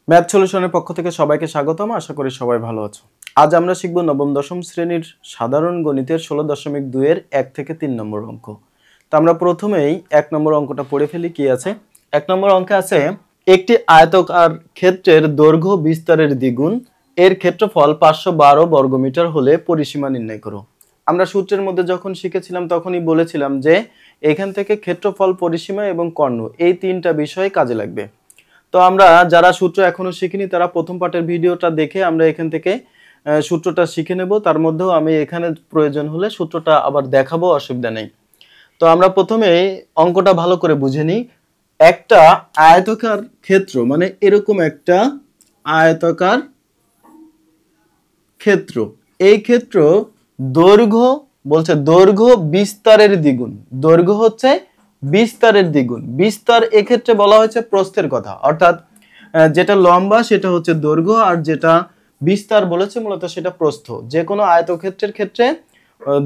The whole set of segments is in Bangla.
ম্যাথ সলিউশনের পক্ষ থেকে সবাইকে স্বাগতম। আশা করি সবাই ভালো আছো। আজ আমরা শিখব নবম দশম শ্রেণীর সাধারণ গণিতের 16.2 এর 1 থেকে 3 নম্বর অঙ্ক। তো আমরা প্রথমেই 1 নম্বর অঙ্কটা পড়ে ফেলি। কি আছে? 1 নম্বর অঙ্কে আছে একটি আয়তাকার ক্ষেত্রের দৈর্ঘ্য বিস্তারের দ্বিগুণ, এর ক্ষেত্রফল 512 বর্গমিটার হলে পরিসীমা নির্ণয় করো। আমরা সূত্রের মধ্যে যখন শিখেছিলাম তখনই বলেছিলাম যে এখান থেকে ক্ষেত্রফল, পরিসীমা এবং কর্ণ এই তিনটা বিষয় কাজে লাগবে। তো আমরা যারা সূত্র এখনো শিখিনি তারা প্রথম পার্টের ভিডিওটা দেখে আমরা এখান থেকে সূত্রটা শিখে নেব। তার মধ্যেও আমি এখানে প্রয়োজন হলে সূত্রটা আবার দেখাবো, অসুবিধা নেই। তো আমরা প্রথমে অঙ্কটা ভালো করে বুঝে নিই। একটা আয়তাকার ক্ষেত্র মানে এরকম একটা আয়তাকার ক্ষেত্র, এই ক্ষেত্র দৈর্ঘ্য বলছে দৈর্ঘ্য বিস্তারের দ্বিগুণ। দৈর্ঘ্য হচ্ছে বিস্তারের দ্বিগুণ। বিস্তার এক্ষেত্রে বলা হয়েছে প্রস্থের কথা, অর্থাৎ যেটা লম্বা সেটা হচ্ছে দৈর্ঘ্য আর যেটা বিস্তার বলেছে মূলত সেটা প্রস্থ। যে কোনো আয়তক্ষেত্রের ক্ষেত্রে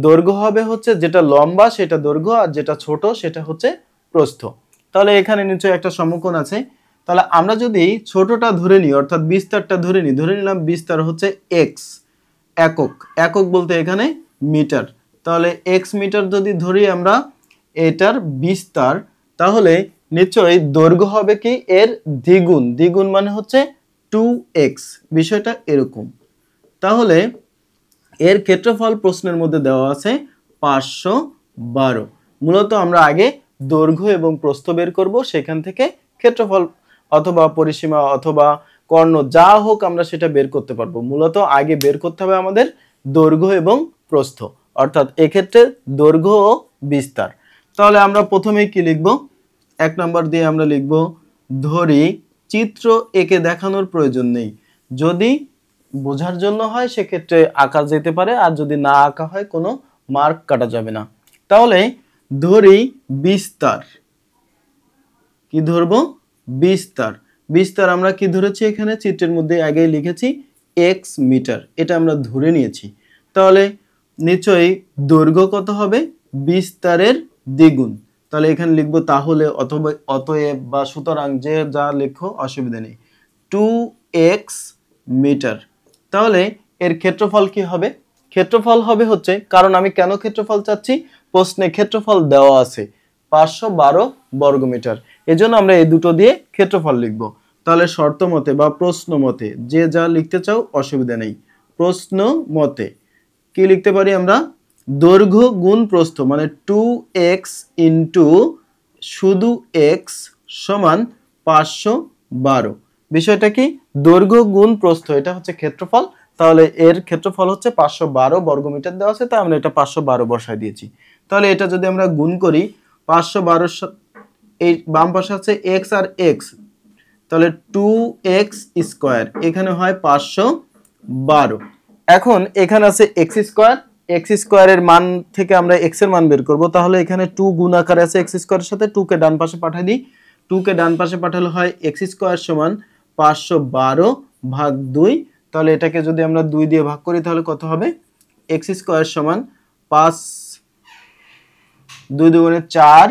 দৈর্ঘ্য হবে হচ্ছে যেটা লম্বা সেটা দৈর্ঘ্য আর যেটা ছোট সেটা হচ্ছে প্রস্থ। তাহলে এখানে নিশ্চয়ই একটা সমকোণ আছে। তাহলে আমরা যদি ছোটটা ধরে নিই অর্থাৎ বিস্তারটা ধরে নিলাম বিস্তার হচ্ছে এক্স, একক। একক বলতে এখানে মিটার। তাহলে এক্স মিটার যদি ধরি আমরা এটার বিস্তার, তাহলে নিশ্চয়ই দৈর্ঘ্য হবে কি এর দ্বিগুণ। দ্বিগুণ মানে হচ্ছে 2x। বিষয়টা এরকম। তাহলে এর ক্ষেত্রফল প্রশ্নের মধ্যে দেওয়া আছে 512। মূলত আমরা আগে দৈর্ঘ্য এবং প্রস্থ বের করব, সেখান থেকে ক্ষেত্রফল অথবা পরিসীমা অথবা কর্ণ যা হোক আমরা সেটা বের করতে পারবো। মূলত আগে বের করতে হবে আমাদের দৈর্ঘ্য এবং প্রস্থ, অর্থাৎ এক্ষেত্রে দৈর্ঘ্য ও বিস্তার। তাহলে আমরা প্রথমেই কি লিখব? 1 নম্বর দিয়ে আমরা লিখব ধরি চিত্র এঁকে দেখানোর প্রয়োজন নেই। যদি বোঝার জন্য হয় সেক্ষেত্রে আঁকা যেতে পারে, আর যদি না আঁকা হয় কোনো মার্ক কাটা যাবে না। তাহলে ধরি বিস্তার। কি ধরবো? বিস্তার। বিস্তার আমরা কি ধরেছি? এখানে চিত্রের মধ্যে আগেই লিখেছি x মিটার, এটা আমরা ধরে নিয়েছি। তাহলে নিশ্চয়ই দৈর্ঘ্য কত হবে? বিস্তারের দ্বিগুণ। তাহলে এখানে লিখবো তাহলে অথবা অতএব বা সুতরাং যে যা লেখো অসুবিধা নেই, 2x মিটার। তাহলে এর ক্ষেত্রফল কি হবে? ক্ষেত্রফল হবে হচ্ছে, কারণ আমি কেন ক্ষেত্রফল চাচ্ছি, প্রশ্নে ক্ষেত্রফল দেওয়া আছে 512 বর্গমিটার, এজন্য আমরা এই দুটো দিয়ে ক্ষেত্রফল লিখব। তাহলে শর্ত মতে বা প্রশ্ন মতে যে যা লিখতে চাও অসুবিধা নেই। প্রশ্ন মতে কি লিখতে পারি আমরা? দৈর্ঘ্য গুণ প্রস্থ মানে 2x ইন্টু শুধু x সমান 512। বিষয়টা কি? দৈর্ঘ্য গুণ প্রস্থ, এটা হচ্ছে ক্ষেত্রফল। তাহলে এর ক্ষেত্রফল হচ্ছে 512 বর্গমিটার দেওয়া আছে, তাই আমরা এটা 512 বসায় দিয়েছি। তাহলে এটা যদি আমরা গুণ করি 512, এই বাম পাশে আছে x আর x, তাহলে 2x স্কয়ার, এখানে হয় 512। এখন এখানে আছে x স্কয়ার, x স্কয়ারের মান থেকে আমরা x এর মান বের করব। তাহলে এখানে 2 গুণ আকারে আছে x স্কয়ারের সাথে, 2 কে ডান পাশে পাঠিয়ে দিই। 2 কে ডান পাশে পাঠালে হয় x স্কয়ার সমান 512 ভাগ 2। তাহলে এটাকে যদি আমরা 2 দিয়ে ভাগ করি তাহলে কত হবে? x স্কয়ার সমান 5 2 দুগুণে 4,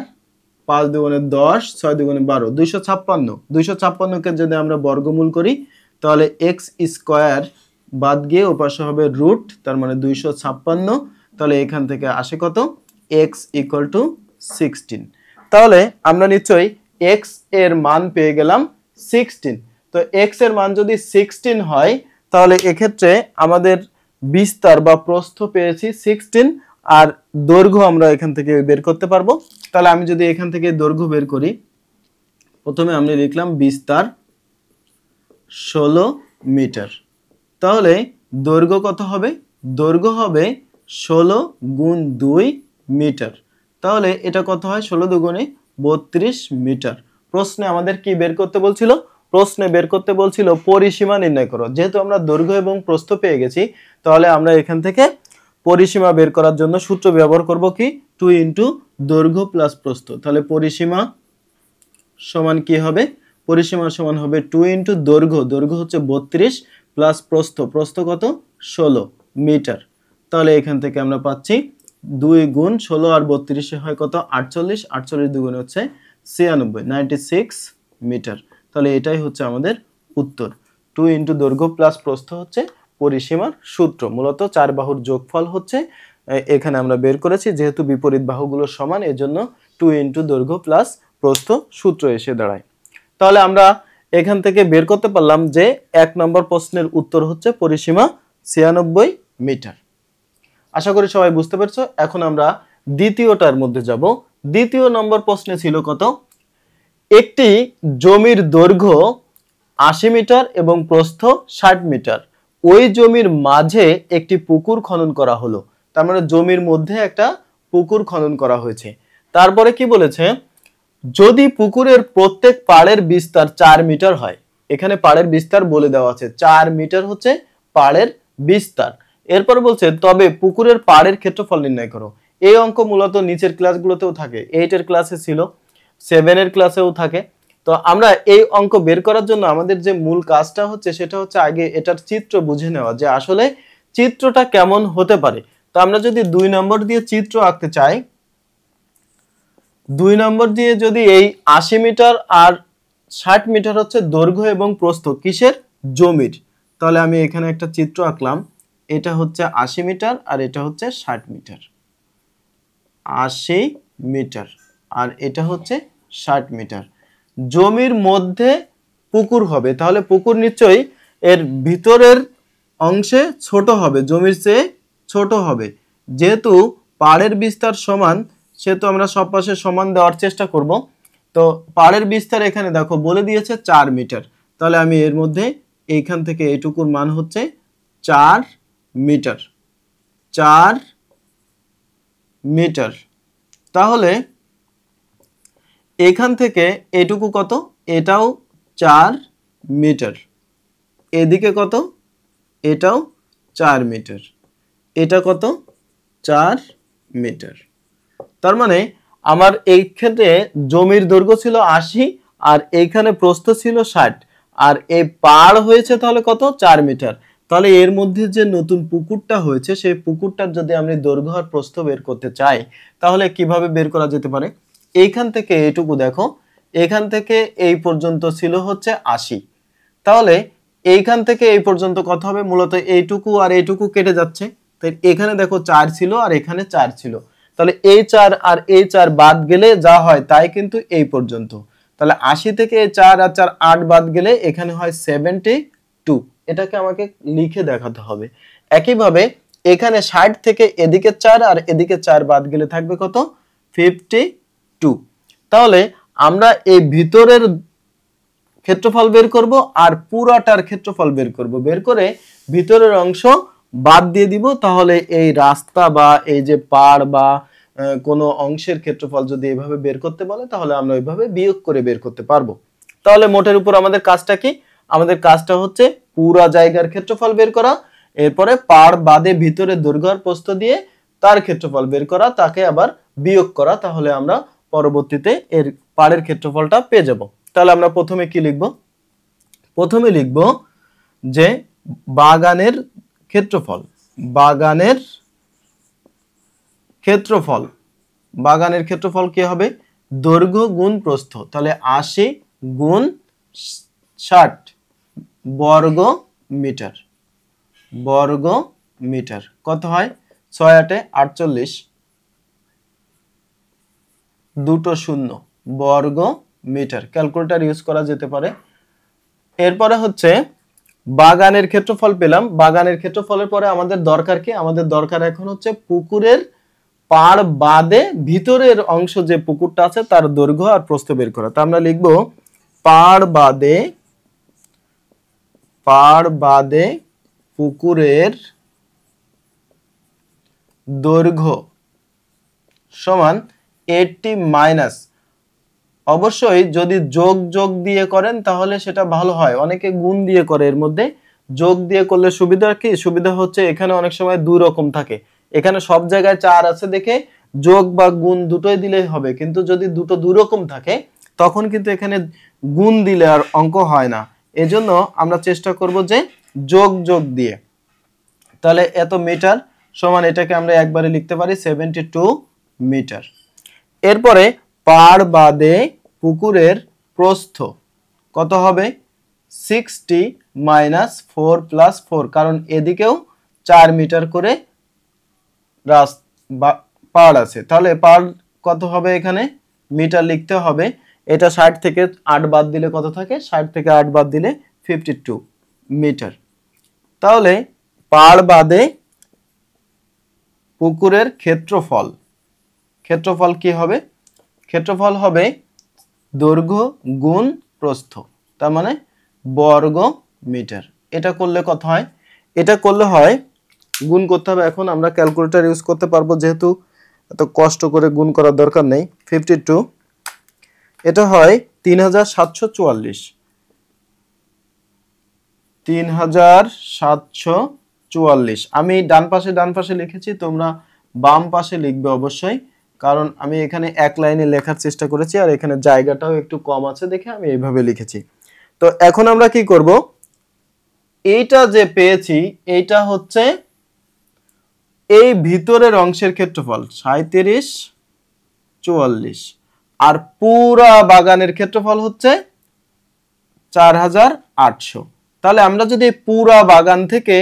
5 দুগুণে 10, 6 দুগুণে 12, 256। 256 কে যদি আমরা বর্গমূল করি তাহলে x স্কয়ার বাদ গিয়ে ওপাশে হবে রুট, তার মানে 256। তাহলে এখান থেকে আসে কত? x equal to 16। তাহলে আমরা নিশ্চয়ই x এর মান পেয়ে গেলাম 16। তো x এর মান যদি 16 হয় তাহলে এক্ষেত্রে আমাদের বিস্তার বা প্রস্থ পেয়েছি 16, আর দৈর্ঘ্য আমরা এখান থেকে বের করতে পারবো। তাহলে আমি যদি এখান থেকে দৈর্ঘ্য বের করি, প্রথমে আমরা লিখলাম বিস্তার 16 মিটার। তাহলে দৈর্ঘ্য কত হবে? দৈর্ঘ্য হবে 16 গুণ 2 মিটার। তাহলে এটা কত হয়? 16 দুগুণে 32 মিটার। প্রশ্নে আমাদের কি বের করতে বলছিল? প্রশ্নে বের করতে বলছিল পরিসীমা নির্ণয় করো। যেহেতু আমরা দৈর্ঘ্য এবং প্রস্থ পেয়ে গেছি, তাহলে আমরা এখান থেকে পরিসীমা বের করার জন্য সূত্র ব্যবহার করব কি? 2 ইন্টু দৈর্ঘ্য প্লাস প্রস্থ। তাহলে পরিসীমা সমান কি হবে? পরিসীমা সমান হবে 2 ইন্টু দৈর্ঘ্য, দৈর্ঘ্য হচ্ছে 32 প্লাস প্রস্থ, প্রস্থ কত? 16 মিটার। তাহলে এখান থেকে আমরা পাচ্ছি 2 গুণ 16 আর 32 হয় কত? 48, 48 দুগুণে হচ্ছে 96, 96 মিটার। তাহলে এটাই হচ্ছে আমাদের উত্তর। 2 ইন্টু দৈর্ঘ্য প্লাস প্রস্থ হচ্ছে পরিসীমার সূত্র। মূলত 4 বাহুর যোগফল হচ্ছে এখানে আমরা বের করেছি, যেহেতু বিপরীত বাহুগুলো সমান এজন্য 2 ইন্টু দৈর্ঘ্য প্লাস প্রস্থ সূত্র এসে দাঁড়ায়। তাহলে আমরা এখান থেকে বের করতে পারলাম যে 1 নম্বর প্রশ্নের উত্তর হচ্ছে পরিসীমা 96 মিটার। আশা করি সবাই বুঝতে পেরেছো। এখন আমরা দ্বিতীয়টার মধ্যে যাব। দ্বিতীয় নম্বর প্রশ্নে ছিল কত? একটি জমির দৈর্ঘ্য 80 মিটার এবং প্রস্থ 60 মিটার। ওই জমির মাঝে একটি পুকুর খনন করা হলো। তার মানে জমির মধ্যে একটা পুকুর খনন করা হয়েছে। তারপরে কি বলেছে? যদি পুকুরের প্রত্যেক পাড়ের বিস্তার 4 মিটার হয়, এখানে পাড়ের বিস্তার বলে দেওয়া আছে, 4 মিটার হচ্ছে পাড়ের বিস্তার। এরপর বলছে তবে পুকুরের পাড়ের ক্ষেত্রফল নির্ণয় করো। এই অঙ্ক মূলত নিচের ক্লাসগুলোতেও থাকে, 8 এর ক্লাসে ছিল, 7 এর ক্লাসেও থাকে। তো আমরা এই অঙ্ক বের করার জন্য আমাদের যে মূল কাজটা হচ্ছে সেটা হচ্ছে আগে এটার চিত্র বুঝে নেওয়া, যে আসলে চিত্রটা কেমন হতে পারে। তো আমরা যদি 2 নম্বর দিয়ে চিত্র আঁকতে চাই, 2 নম্বর দিয়ে যদি এই 80 মিটার আর 60 মিটার হচ্ছে দৈর্ঘ্য এবং প্রস্থ কিসের? জমির। তাহলে আমি এখানে একটা চিত্র আঁকলাম। এটা হচ্ছে 80 মিটার আর এটা হচ্ছে 60 মিটার। 80 মিটার আর এটা হচ্ছে 60 মিটার। জমির মধ্যে পুকুর হবে, তাহলে পুকুর নিশ্চয়ই এর ভিতরের অংশে ছোট হবে, জমির চেয়ে ছোট হবে। যেহেতু পাড়ের বিস্তার সমান, সেহেতু আমরা সব পাশে সমান দেওয়ার চেষ্টা করব। তো পাড়ের বিস্তার এখানে দেখো বলে দিয়েছে 4 মিটার। তাহলে আমি এর মধ্যে এইখান থেকে এইটুকুর মান হচ্ছে 4 মিটার। 4 মিটার। তাহলে এখান থেকে এটুকু কত? এটাও 4 মিটার। এদিকে কত? এটাও 4 মিটার। এটা কত? 4 মিটার। তার মানে আমার এই ক্ষেত্রে জমির দৈর্ঘ্য ছিল 80 আর এইখানে প্রস্থ ছিল 60 আর এই পাড় হয়েছে তাহলে কত? 4 মিটার। তাহলে এর মধ্যে যে নতুন পুকুরটা হয়েছে সেই পুকুরটার যদি আমি দৈর্ঘ্য আর প্রস্থ বের করতে চাই তাহলে কিভাবে বের করা যেতে পারে? এইখান থেকে এইটুকু দেখো, এখান থেকে এই পর্যন্ত ছিল হচ্ছে 80। তাহলে এইখান থেকে এই পর্যন্ত কত হবে? মূলত এইটুকু আর এইটুকু কেটে যাচ্ছে, তাই এখানে দেখো 4 ছিল আর এখানে 4 ছিল। তাহলে এই 4 আর এই 4 বাদ গেলে যা হয় তাই কিন্তু এই পর্যন্ত। তাহলে 80 থেকে 4 আর 4 8 বাদ গেলে এখানে হয় 72। এটাকে আমাকে লিখে দেখাতে হবে। একইভাবে এখানে 60 থেকে এদিকে 4 আর এদিকে 4 বাদ গেলে থাকবে কত? 52। তাহলে আমরা এই ভিতরের ক্ষেত্রফল বের করব আর পুরাটার ক্ষেত্রফল বের করব। বের করে ভিতরের অংশ বাদ দিয়ে দিব। তাহলে এই রাস্তা বা এই যে পাড় বা কোনো অংশের ক্ষেত্রফল যদি এভাবে বের করতে বলে তাহলে আমরা ওইভাবে বিয়োগ করে বের করতে পারবো। তাহলে মোটের উপর আমাদের কাজটা কি? আমাদের কাজটা হচ্ছে পুরা জায়গার ক্ষেত্রফল বের করা, এরপরে পাড় বাদে ভিতরে দৈর্ঘ্য আর প্রস্থ দিয়ে তার ক্ষেত্রফল বের করা, তাকে আবার বিয়োগ করা। তাহলে আমরা পরবর্তীতে এর পাড়ের ক্ষেত্রফলটা পেয়ে যাব। তাহলে আমরা প্রথমে কি লিখব? প্রথমে লিখব যে বাগানের ক্ষেত্রফল। বাগানের ক্ষেত্রফল। বাগানের ক্ষেত্রফল কি হবে? দৈর্ঘ্য গুণ প্রস্থ। তাহলে 80 গুণ 60 বর্গ মিটার। বর্গ মিটার কত হয়? 6 8 48 দুটো শূন্য বর্গ মিটার। ক্যালকুলেটর ইউজ করা যেতে পারে। এরপরে হচ্ছে বাগানের ক্ষেত্রফল পেলাম। বাগানের ক্ষেত্রফলের পরে আমাদের দরকার কি? আমাদের দরকার এখন হচ্ছে পুকুরের পাড় বাদে ভিতরের অংশ যে পুকুরটা আছে তার দৈর্ঘ্য আর প্রস্থ বের করা। তা আমরা লিখব পাড় বাদে পুকুরের দৈর্ঘ্য সমান 80 মাইনাস, অবশ্যই যদি যোগ দিয়ে করেন তাহলে সেটা ভালো হয়। অনেকে গুণ দিয়ে করে, এর মধ্যে যোগ দিয়ে করলে সুবিধা কি? সুবিধা হচ্ছে এখানে অনেক সময় দুই রকম থাকে। এখানে সব জায়গায় 4 আছে দেখে যোগ বা গুণ দুটোই দিলেই হবে, কিন্তু যদি দুটো দুই রকম থাকে তখন কিন্তু এখানে গুণ দিলে আর অঙ্ক হয় না। এজন্য আমরা চেষ্টা করব যে যোগ দিয়ে। তাহলে এত মিটার সমান এটাকে আমরা একবারে লিখতে পারি 72 মিটার। এরপরে পাড় বাদে পুকুরের প্রস্থ কত হবে? 60 মাইনাস 4 প্লাস 4, কারণ এদিকেও 4 মিটার করে পার আছে। তাহলে পার কত হবে, এখানে মিটার লিখতে হবে। এটা 60 থেকে 8 বাদ দিলে কত থাকে, 60 থেকে 8 বাদ দিলে 52 মিটার। তাহলে পার বাদে পুকুরের ক্ষেত্রফল, ক্ষেত্রফল কি হবে, ক্ষেত্রফল হবে দৈর্ঘ্য গুণ প্রস্থ, তার মানে বর্গ মিটার। এটা করলে কত হয়, এটা করলে হয় গুণ করতে হবে। এখন আমরা ক্যালকুলেটর ইউজ করতে পারবো, যেহেতু এত কষ্ট করে গুণ করার দরকার নেই। 52 এটা হয় 3744, 3744। আমি ডান পাশে লিখেছি, তোমরা বাম পাশে লিখবে অবশ্যই, কারণ আমি এখানে এক লাইনে লেখার চেষ্টা করেছি আর এখানে জায়গাটাও একটু কম আছে দেখে আমি এইভাবে লিখেছি। তো এখন আমরা কি করব, এইটা যে পেয়েছি এইটা হচ্ছে এই ভিতরের অংশের ক্ষেত্রফল 3744, আর পুরা বাগানের ক্ষেত্রফল হচ্ছে 4800। তাহলে আমরা যদি পুরা বাগান থেকে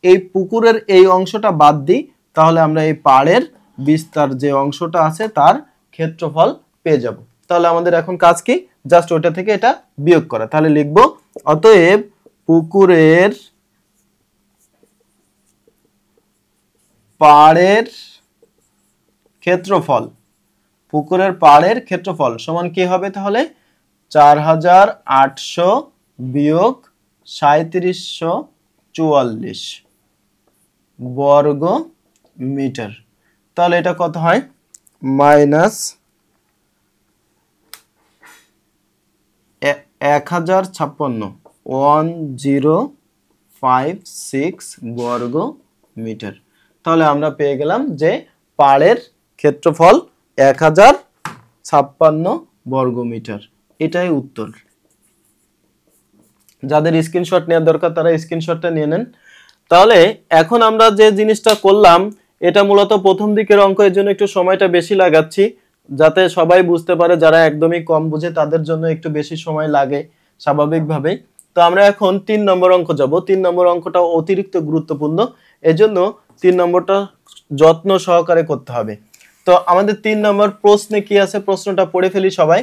এই পুকুরের এই অংশটা বাদ দিই, তাহলে আমরা এই পাড়ের বিস্তার যে অংশটা আছে তার ক্ষেত্রফল পেয়ে যাব। তাহলে আমাদের এখন কাজ কি, জাস্ট ওটা থেকে এটা বিয়োগ করা। তাহলে লিখব অতএব পুকুরের পাড়ের ক্ষেত্রফল, পুকুরের পাড়ের ক্ষেত্রফল সমান কি হবে, তাহলে 4800 বিয়োগ 3744 বর্গ মিটার। তাহলে এটা কত হয়, মাইনাস 1056 1056 বর্গ মিটার। তাহলে আমরা পেয়ে গেলাম যে পাড়ের ক্ষেত্রফল 1056 বর্গ মিটার। এটাই উত্তর। যাদের স্ক্রিনশট নেওয়ার দরকার তারা স্ক্রিনশটটা নিয়ে নেন। তাহলে এখন আমরা যে জিনিসটা করলাম এটা মূলত প্রথম দিকের অঙ্ক, এর জন্য একটু সময়টা বেশি লাগাচ্ছি যাতে সবাই বুঝতে পারে। যারা একদমই কম বুঝে তাদের জন্য একটু বেশি সময় লাগে স্বাভাবিকভাবে। তো আমরা এখন 3 নম্বর অঙ্ক যাব। 3 নম্বর অঙ্কটা অতিরিক্ত গুরুত্বপূর্ণ, এজন্য 3 নম্বরটা যত্ন সহকারে করতে হবে। তো আমাদের 3 নম্বর প্রশ্নে কি আছে, প্রশ্নটা পড়ে ফেলি সবাই।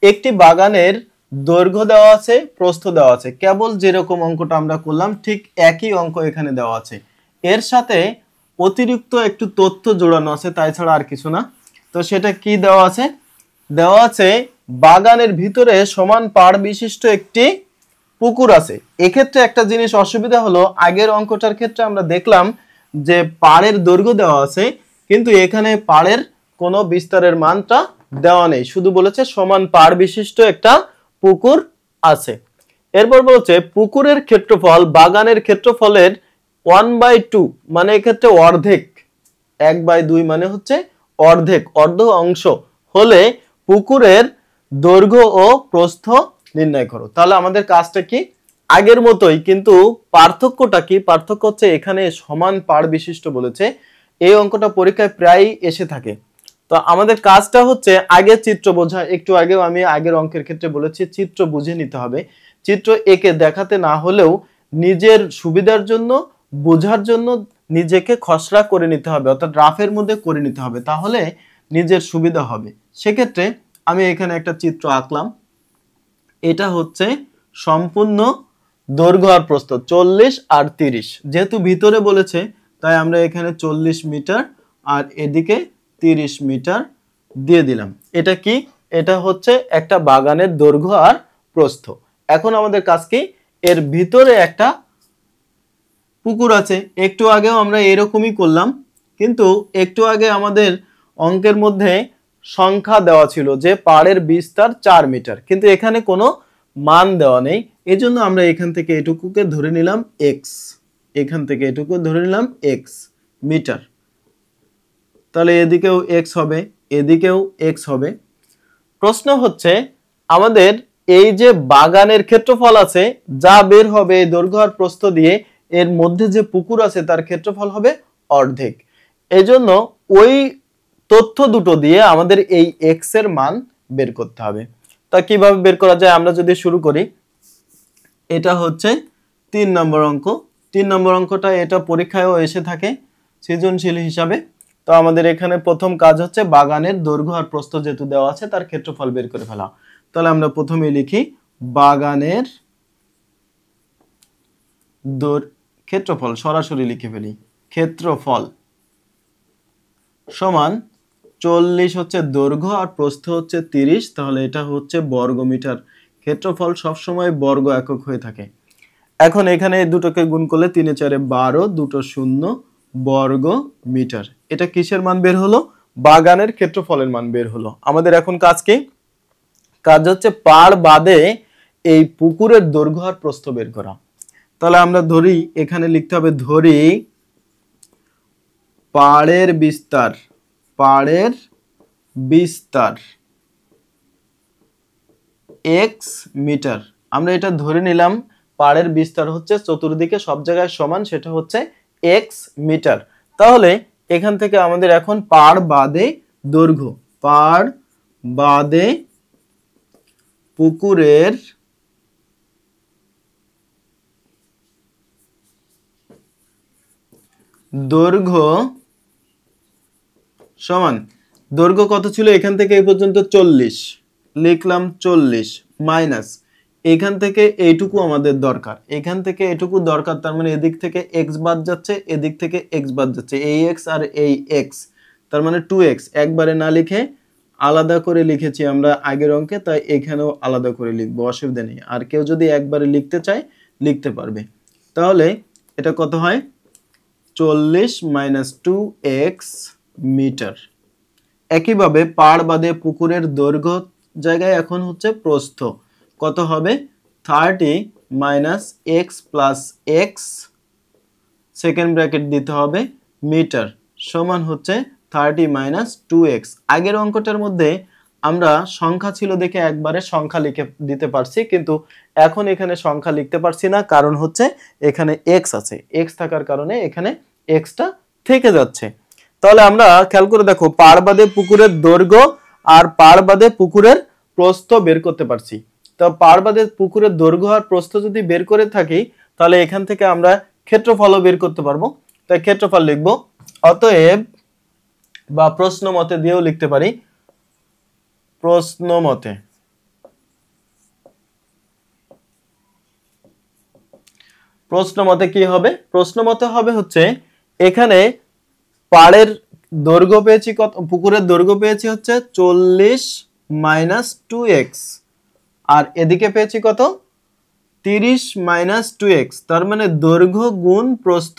একটি বাগানের দৈর্ঘ্য দেওয়া আছে, প্রস্থ দেওয়া আছে, কেবল যেরকম অঙ্কটা আমরা করলাম ঠিক একই অঙ্ক এখানে দেওয়া আছে। এর সাথে অতিরিক্ত একটু তথ্য জোড়ানো আছে, তাই ছাড়া আর কিছু না। তো সেটা কি দেওয়া আছে, দেওয়া আছে বাগানের ভিতরে সমান পাড় বিশিষ্ট একটি পুকুর আছে। এক্ষেত্রে একটা জিনিস অসুবিধা হলো, আগের অঙ্কটার ক্ষেত্রে আমরা দেখলাম যে পাড়ের দৈর্ঘ্য দেওয়া আছে, কিন্তু এখানে পাড়ের কোনো বিস্তারের মানটা দেওয়া নেই, শুধু বলেছে সমান পাড় বিশিষ্ট একটা পুকুর আছে। এরপর বলছে পুকুরের ক্ষেত্রফল বাগানের ক্ষেত্রফলের 1/2, মানে এক্ষেত্রে অর্ধেক, 1/2 মানে হচ্ছে অর্ধেক, অর্ধ অংশ হলে পুকুরের দৈর্ঘ্য ও প্রস্থ নির্ণয় করো। তাহলে আমাদের কাজটা কি, আগের মতোই, কিন্তু পার্থক্যটা কি, পার্থক্য হচ্ছে এখানে সমান পাড় বিশিষ্ট বলেছে। এই অঙ্কটা পরীক্ষায় প্রায়ই এসে থাকে। তো আমাদের কাজটা হচ্ছে আগে চিত্র বোঝা। একটু আগেও আমি আগের অঙ্কের ক্ষেত্রে বলেছি চিত্র বুঝে নিতে হবে। চিত্র এঁকে দেখাতে না হলেও নিজের সুবিধার জন্য, বোঝার জন্য নিজেকে খসড়া করে নিতে হবে, অর্থাৎ রাফের মধ্যে করে নিতে হবে, তাহলে নিজের সুবিধা হবে। সেক্ষেত্রে আমি এখানে একটা চিত্র আঁকলাম। এটা হচ্ছে সম্পূর্ণ দৈর্ঘ্য আর প্রস্থ 40 আর 30, যেহেতু ভিতরে বলেছে তাই আমরা এখানে 40 মিটার আর এদিকে 30 মিটার দিয়ে দিলাম। এটা কি, এটা হচ্ছে একটা বাগানের দৈর্ঘ্য আর প্রস্থ। এখন আমাদের কাজ কি, এর ভিতরে একটা পুকুর আছে। একটু আগেও আমরা এরকমই করলাম, কিন্তু একটু আগে আমাদের অঙ্কের মধ্যে সংখ্যা দেওয়া ছিল যে পাড়ের বিস্তার 4 মিটার, কিন্তু এখানে কোনো মান দেওয়া নেই। এজন্য আমরা এখান থেকে এটুকুকে ধরে নিলাম x, এখান থেকে এটুকু ধরে নিলাম x মিটার। তাহলে এদিকেও x হবে, এদিকেও x হবে। প্রশ্ন হচ্ছে আমাদের এই যে বাগানের ক্ষেত্রফল আছে যা বের হবে এই দৈর্ঘ্য আর প্রস্থ দিয়ে, এর মধ্যে যে পুকুর আছে তার ক্ষেত্রফল হবে অর্ধেক। এজন্য ওই তথ্য দুটো দিয়ে আমাদের এই x এর মান বের করতে হবে। তা কিভাবে বের করা যায়, আমরা যদি শুরু করি, এটা হচ্ছে 3 নম্বর অঙ্ক। 3 নম্বর অঙ্কটা এটা পরীক্ষায়ও এসে থাকে সৃজনশীল হিসাবে। তো আমাদের এখানে প্রথম কাজ হচ্ছে বাগানের দৈর্ঘ্য আর প্রস্থ যেহেতু দেওয়া আছে তার ক্ষেত্রফল বের করে ফেলা। তাহলে আমরা প্রথমে লিখি বাগানের ক্ষেত্রফল, সরাসরি লিখে ফেলি, ক্ষেত্রফল সমান 40 হচ্ছে দৈর্ঘ্য আর প্রস্থ হচ্ছে 30, তাহলে এটা হচ্ছে বর্গ মিটার। ক্ষেত্রফল সবসময় বর্গ একক হয়ে থাকে। এখন এখানে এই দুটোকে গুণ করলে 3 এ 4 এ 12, দুটো শূন্য, বর্গ মিটার। এটা কিসের মান বের হলো? বাগানের ক্ষেত্রফলের মান বের হলো। আমাদের এখন কাজ কি? কাজ হচ্ছে পাড় বাদে এই পুকুরের দৈর্ঘ্য আর প্রস্থ বের করা। তাহলে আমরা ধরি, এখানে লিখতে হবে ধরি পাড়ের বিস্তার, পাড়ের বিস্তার x মিটার। আমরা এটা ধরে নিলাম পাড়ের বিস্তার হচ্ছে চতুর্দিকে সব জায়গায় সমান, সেটা হচ্ছে x মিটার। তাহলে এখান থেকে আমাদের এখন পাড় বাদে দৈর্ঘ্য, পাড় বাদে পুকুরের দৈর্ঘ্য সমান, দৈর্ঘ্য কত ছিল এখান থেকে এই পর্যন্ত 40, লিখলাম 40 মাইনাস এখান থেকে এইটুকু আমাদের দরকার, এখান থেকে এইটুকু দরকার, তার মানে এদিক থেকে x বাদ যাচ্ছে, এদিক থেকে x বাদ যাচ্ছে, এই x আর এই x, তার মানে 2x। একবারে না লিখে আলাদা করে লিখেছি আমরা আগের অঙ্কে, তাই এখানেও আলাদা করে লিখবো, অসুবিধা নেই। আর কেউ যদি একবারে লিখতে চায় লিখতে পারবে। তাহলে এটা কত হয়? 40 মাইনাস 2x মিটার। একইভাবে পাড় বাদে পুকুরের দৈর্ঘ্য জায়গায় এখন হচ্ছে প্রস্থ, কত হবে? 30 minus x plus x, second bracket দিতে হবে, মিটার সমান হচ্ছে 30 মাইনাস 2x। আগের অঙ্কটার মধ্যে আমরা সংখ্যা ছিল দেখে একবারে সংখ্যা লিখে দিতে পারছি, কিন্তু এখন এখানে সংখ্যা লিখতে পারছি না, কারণ হচ্ছে এখানে x আছে, x থাকার কারণে এখানে xটা থেকে যাচ্ছে। তাহলে আমরা খেয়াল করে দেখো, পাড় বাদে পুকুরের দৈর্ঘ্য আর পাড় বাদে পুকুরের প্রস্থ বের করতে পারছি। তো পাড় বাদে পুকুরের দৈর্ঘ্য আর প্রস্থ যদি বের করে থাকি, তাহলে এখান থেকে আমরা ক্ষেত্রফলও বের করতে পারবো। তাই ক্ষেত্রফল লিখবো, অতএব বা প্রশ্ন মতে দিয়েও লিখতে পারি, প্রশ্ন মতে, প্রশ্ন মতে কি হবে? প্রশ্ন মতে হবে হচ্ছে এখানে পাড়ের দৈর্ঘ্য পেয়েছি কত, পুকুরের দৈর্ঘ্য পেয়েছি হচ্ছে 40 মাইনাস 2x, আর এদিকে পেয়েছি কত? 30 মাইনাস 2x, তার মানে দৈর্ঘ্য গুণ প্রস্থ,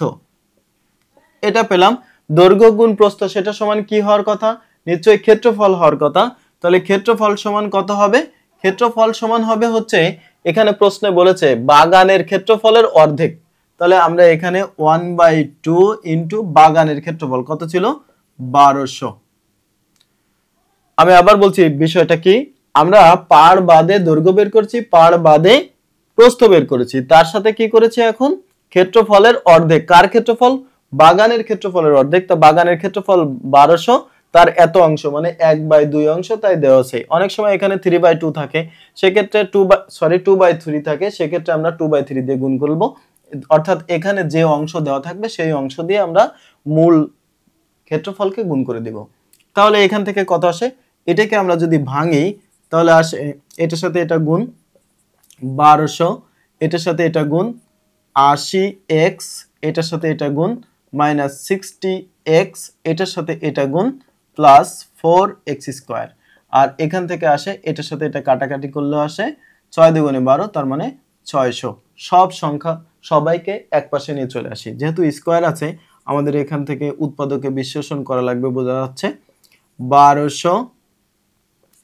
এটা পেলাম। দৈর্ঘ্য গুণ প্রস্থ সেটা সমান কি হওয়ার কথা? নিশ্চয়ই ক্ষেত্রফল হওয়ার কথা। তাহলে ক্ষেত্রফল সমান কত হবে? ক্ষেত্রফল সমান হবে হচ্ছে, এখানে প্রশ্নে বলেছে বাগানের ক্ষেত্রফলের অর্ধেক, তাহলে আমরা এখানে 1/2 ইন্টু বাগানের ক্ষেত্রফল কত ছিল? 1200। আমি আবার বলছি বিষয়টা কি, আমরা পাড় বাদে দৈর্ঘ্য বের করছি, পাড় বাদে প্রস্থ বের করেছি, তার সাথে কি করেছি এখন? ক্ষেত্রফলের অর্ধেক। কার ক্ষেত্রফল? বাগানের ক্ষেত্রফলের অর্ধেক। তো বাগানের ক্ষেত্রফল 1200, তার এত অংশ মানে 1/2 অংশ, তাই দেওয়া আছে। অনেক সময় এখানে 3/2 থাকে, সেক্ষেত্রে 2/3 থাকে, সেক্ষেত্রে আমরা 2/3 দিয়ে গুণ করব, অর্থাৎ এখানে যে অংশ দেওয়া থাকবে সেই অংশ দিয়ে আমরা মূল ক্ষেত্রফলকে গুণ করে দিব। তাহলে এখান থেকে কত আসে? এটাকে আমরা যদি ভাঙি তাহলে আসে এটার সাথে এটা গুণ 1200, এটার সাথে এটা গুণ 80x, এটার সাথে এটা গুণ মাইনাস 60x, এটার সাথে এটা গুণ প্লাস 4x স্কোয়ার, আর এখান থেকে আসে এটার সাথে এটা কাটাকাটি করলেও আসে 6 দুগুণে 12, তার মানে 600। সব সংখ্যা সবাইকে এক পাশে নিয়ে চলে আসি, যেহেতু স্কোয়ার আছে আমাদের এখান থেকে উৎপাদকে বিশ্লেষণ করা লাগবে, বোঝা যাচ্ছে। 1200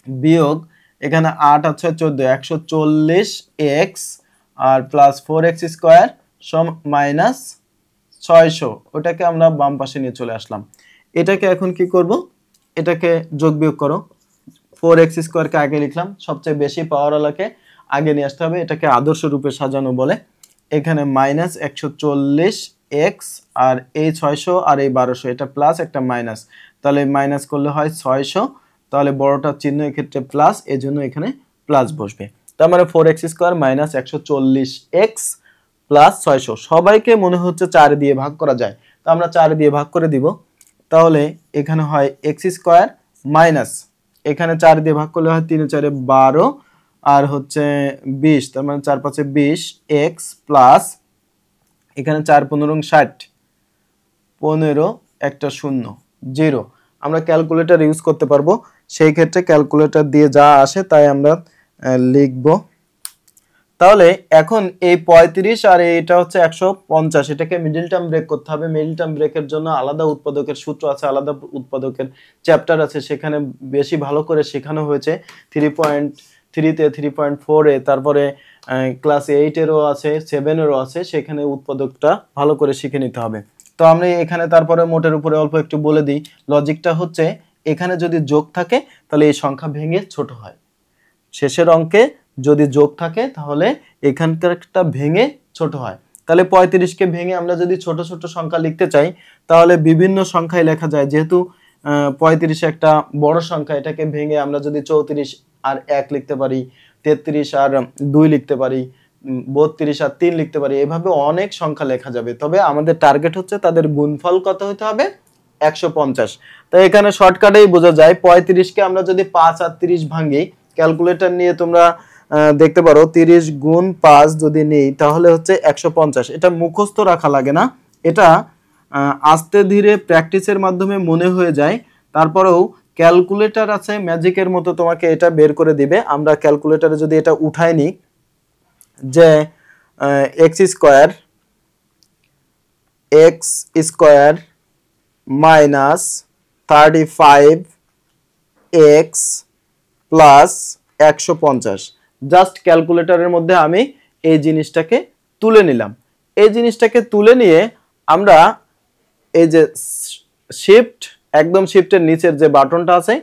বিয়োগ এখানে 8 আছে 14, 140x আর প্লাস 4x স্কোয়ার সম মাইনাস 600, ওটাকে আমরা বাম পাশে নিয়ে চলে আসলাম। এটাকে এখন কি করব? এটাকে যোগ বিয়োগ করো, 4x স্কোয়ারকে আগে লিখলাম, সবচেয়ে বেশি পাওয়ারওয়ালাকে আগে নিয়ে আসতে হবে, এটাকে আদর্শ রূপে সাজানো বলে। এখানে মাইনাস 140x আর এই 600 আর এই 1200, এটা প্লাস একটা মাইনাস, তাহলে মাইনাস করলে হয় 600, তাহলে বড়টা চিহ্ন এক্ষেত্রে প্লাস, এজন্য এখানে প্লাস বসবে। তার মানে 4x square minus 140x plus 600। সবাইকে মনে হচ্ছে 4 দিয়ে ভাগ করা যায়, তো আমরা 4 দিয়ে ভাগ করে দিব। তাহলে এখানে হয় x স্কয়ার মাইনাস, এখানে 4 দিয়ে ভাগ করলে হয় 3 4 12 আর হচ্ছে 20, তার মানে 4 5 20 x প্লাস এখানে 4 15 60, 15 একটা 0 0। আমরা ক্যালকুলেটর ইউজ করতে পারবো, সেই ক্ষেত্রে ক্যালকুলেটর দিয়ে যা আসে তাই আমরা লিখব। তাহলে এখন এই 35 আর এটা হচ্ছে 150, এটাকে মিডল টার্ম ব্রেক করতে হবে। মিডল টার্ম ব্রেকের জন্য আলাদা উৎপাদকের সূত্র আছে, আলাদা উৎপাদকের চ্যাপ্টার আছে, সেখানে বেশি ভালো করে শেখানো হয়েছে 3.3 তে 3.4 এ, তারপরে ক্লাস 8 এরও আছে 7 এরও আছে, সেখানে উৎপাদকটা ভালো করে শিখে নিতে হবে। তো আমরা এখানে তারপরে মোটের উপরে অল্প একটু বলে দিই। লজিকটা হচ্ছে এখানে যদি যোগ থাকে তাহলে এই সংখ্যা ভেঙে ছোট হয়, শেষের অঙ্কে যদি যোগ থাকে তাহলে এখানকারটা ভেঙে ছোট হয়। তাহলে 35কে ভেঙে আমরা যদি ছোট ছোট সংখ্যা লিখতে চাই তাহলে বিভিন্ন সংখ্যায় লেখা যায়। যেহেতু 35 একটা বড় সংখ্যা, এটাকে ভেঙে আমরা যদি 34 আর 1 লিখতে পারি, 33 আর 2 লিখতে পারি, 32 আর 3 লিখতে পারি, এভাবে অনেক সংখ্যা লেখা যাবে। তবে আমাদের টার্গেট হচ্ছে তাদের গুণফল কত হতে হবে, 150। তাই এখানে শর্টকাটেই বোঝা যায় 35কে আমরা যদি 5 আর 30 ভাঙি, ক্যালকুলেটর নিয়ে তোমরা দেখতে পারো 30 গুণ 5 যদি নেই তাহলে হচ্ছে 150। এটা মুখস্থ রাখা লাগে না, এটা আস্তে ধীরে প্র্যাকটিসের মাধ্যমে মনে হয়ে যায়। তারপরেও ক্যালকুলেটর আছে ম্যাজিকের মতো তোমাকে এটা বের করে দিবে। আমরা ক্যালকুলেটরে যদি এটা উঠাই নিই যে x square minus 35x plus 150, just ক্যালকুলেটরের মধ্যে আমি এই জিনিসটাকে তুলে নিলাম। এই জিনিসটাকে তুলে নিয়ে আমরা এই যে শিফট, একদম শিফটের নিচের যে বাটনটা আছে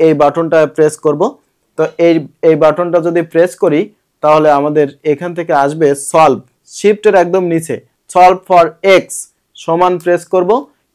এই বাটনটা প্রেস করব। তো এই বাটনটা যদি প্রেস করি তাহলে আমাদের এখান থেকে আসবে সলভ, শিফটের একদম নিচে সলভ ফর এক্স সমান প্রেস করব,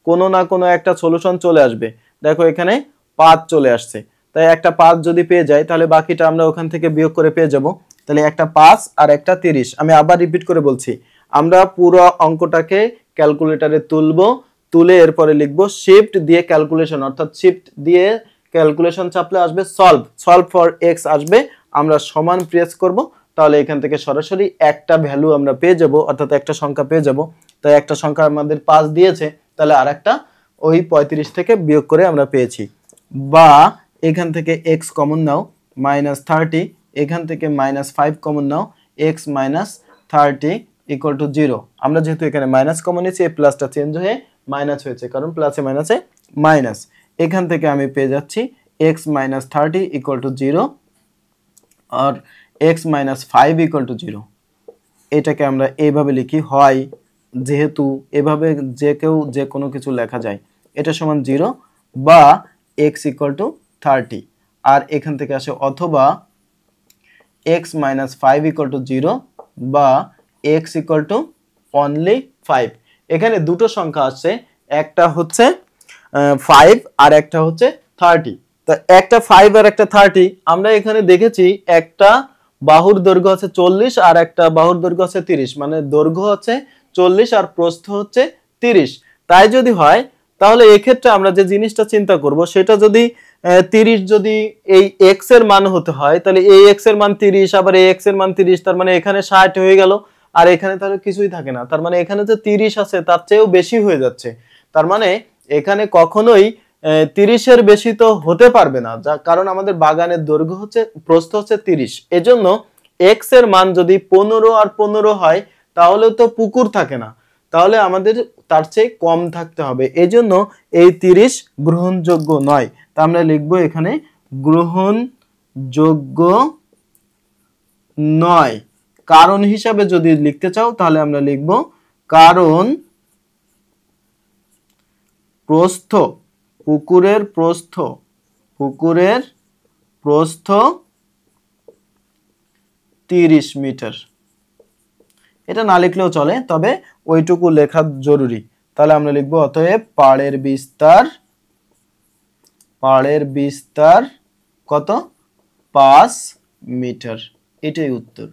কোনো না কোনো একটা সলিউশন চলে আসবে। দেখো এখানে 5 চলে আসছে, তাই একটা 5 যদি পেয়ে যাই তাহলে বাকিটা আমরা ওখান থেকে বিয়োগ করে পেয়ে যাব। তাহলে একটা 5 আর একটা 30। আমি আবার রিপিট করে বলছি, আমরা পুরো অঙ্কটাকে ক্যালকুলেটরে তুলবো, তুলে এরপরে লিখবো শিফট দিয়ে ক্যালকুলেশন, অর্থাৎ শিফট দিয়ে ক্যালকুলেশন চাপলে আসবে সলভ, সলভ ফর এক্স আসবে, আমরা সমান প্রেস করব, তাহলে এখান থেকে সরাসরি একটা ভ্যালু আমরা পেয়ে যাব, অর্থাৎ একটা সংখ্যা পেয়ে যাব। তাই একটা সংখ্যা আমাদের 5 দিয়েছে, তাহলে আরেকটা ওই 35 থেকে বিয়োগ করে আমরা পেয়েছি। বা এখান থেকে x কমন নাও -30, এখান থেকে -5 common now, x -30 equal to 0। আমরা যেহেতু এখানে মাইনাস কমন নিয়েছি, এই প্লাসটা চেঞ্জ হয়ে মাইনাস হয়েছে, কারণ প্লাসে মাইনাসে মাইনাস। এখান থেকে আমি পেয়ে যাচ্ছি x -30 ইকুয়াল টু 0 আর x -5 ইকুয়াল টু 0। এটাকে আমরা এইভাবে লিখি, হয় যেহেতু এভাবে যে কেউ যে কোনো কিছু লেখা যায়, এটা সমান 0 বা x ইকুয়াল টু 30, আর এখান থেকে আসে অথবা x -5 ইকুয়াল টু 0 বা x ইকুয়াল টু অনলি 5। এখানে দুটো সংখ্যা আসছে, একটা হচ্ছে 5 আর একটা হচ্ছে 30। তো একটা 5 আর একটা 30, আমরা এখানে দেখেছি একটা বাহুর দৈর্ঘ্য আছে 40 আর একটা বাহুর দৈর্ঘ্য আছে 30, মানে দৈর্ঘ্য হচ্ছে 40 আর প্রস্থ হচ্ছে 30। তাই যদি হয় তাহলে এক্ষেত্রে আমরা যে জিনিসটা চিন্তা করব সেটা যদি 30 যদি এই x এর মান হতে হয়, তাহলে এই x এর মান 30 আবার এই x এর মান 30, তার মানে এখানে 60 হয়ে গেল, আর এখানে তাহলে কিছুই থাকে না। তার মানে এখানে যে 30 আছে তার চেয়েও বেশি হয়ে যাচ্ছে, তার মানে এখানে কখনোই 30 এর বেশি তো হতে পারবে না, কারণ আমাদের বাগানের দৈর্ঘ্য হচ্ছে প্রস্থ হচ্ছে 30। এজন্য x এর মান যদি 15 আর 15 হয় তাহলে তো পুকুর থাকে না, তাহলে আমাদের তার চেয়ে কম থাকতে হবে। এজন্য এই 30 গ্রহণযোগ্য নয়। তা আমরা লিখবো এখানে গ্রহণযোগ্য নয়। কারণ হিসাবে যদি লিখতে চাও তাহলে আমরা লিখব কারণ প্রস্থ, পুকুরের প্রস্থ 30 মিটার। এটা না লিখলেও চলে, তবে ওইটুকু লেখা জরুরি। তাহলে আমরা লিখব অতএব পাড়ের বিস্তার কত, 5 মিটার। এটাই উত্তর।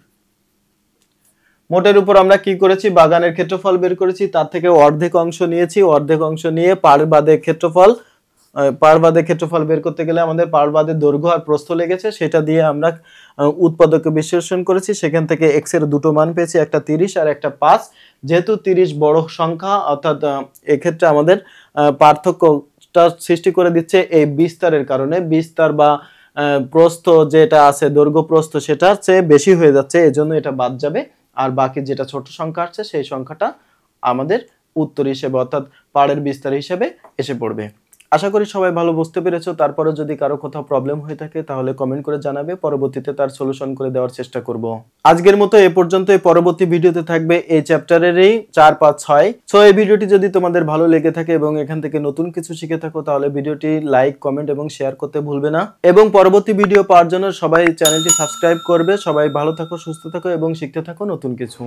মোটের উপর আমরা কি করেছি, বাগানের ক্ষেত্রফল বের করেছি, তার থেকে অর্ধেক অংশ নিয়েছি, অর্ধেক অংশ নিয়ে পাড়বাদে ক্ষেত্রফল বের করতে গেলে আমাদের পাড়বাদের দৈর্ঘ্য আর প্রস্থ লেগেছে, সেটা দিয়ে আমরা উৎপাদকে বিশ্লেষণ করেছি। সেখান থেকে x এর দুটো মান পেয়েছি, একটা 30 আর একটা 5। যেহেতু 30 বড় সংখ্যা, অর্থাৎ এক্ষেত্রে আমাদের পার্থক্যটা সৃষ্টি করে দিচ্ছে এই বিস্তারের কারণে। বিস্তার বা প্রস্থ যেটা আছে, দৈর্ঘ্য প্রস্থ, সেটার চেয়ে বেশি হয়ে যাচ্ছে, এজন্য এটা বাদ যাবে। আর বাকি যেটা ছোট সংখ্যা আছে সেই সংখ্যাটা আমাদের উত্তর হিসেবে, অর্থাৎ পাড়ের বিস্তার হিসেবে এসে পড়বে। আশা করি সবাই ভালো বুঝতে পেরেছো। তারপরে যদি কারো কোথাও প্রবলেম হয়ে থাকে তাহলে কমেন্ট করে জানাবে, পরবর্তীতে তার সলিউশন করে দেওয়ার চেষ্টা করব। আজকের মতো এ পর্যন্ত। পরবর্তী ভিডিওতে থাকবে এই চ্যাপ্টারেরই 4, 5, 6। সো এই ভিডিওটি যদি তোমাদের ভালো লেগে থাকে এবং এখান থেকে নতুন কিছু শিখে থাকো তাহলে ভিডিওটি লাইক, কমেন্ট এবং শেয়ার করতে ভুলবে না। এবং পরবর্তী ভিডিও পাওয়ার জন্য সবাই চ্যানেলটি সাবস্ক্রাইব করবে। সবাই ভালো থাকো, সুস্থ থাকো এবং শিখতে থাকো নতুন কিছু।